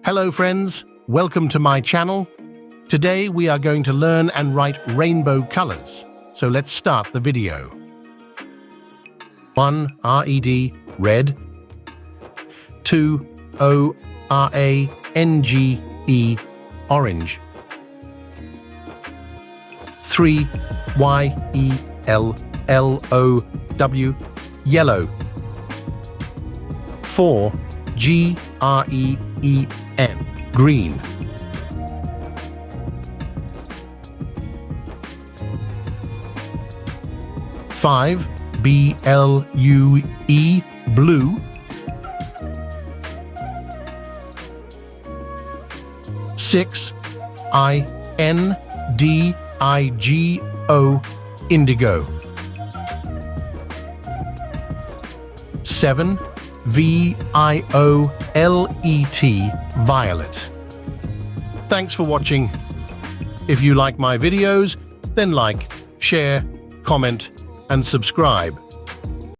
Hello friends, welcome to my channel. Today we are going to learn and write rainbow colors. So let's start the video. 1. Red, red. 2. Orange, orange. 3. Yellow, yellow. 4. Green, green. 5. Blue, blue. 6. Indigo, indigo. 7. Violet, violet. Thanks for watching. If you like my videos, then like, share, comment, and subscribe.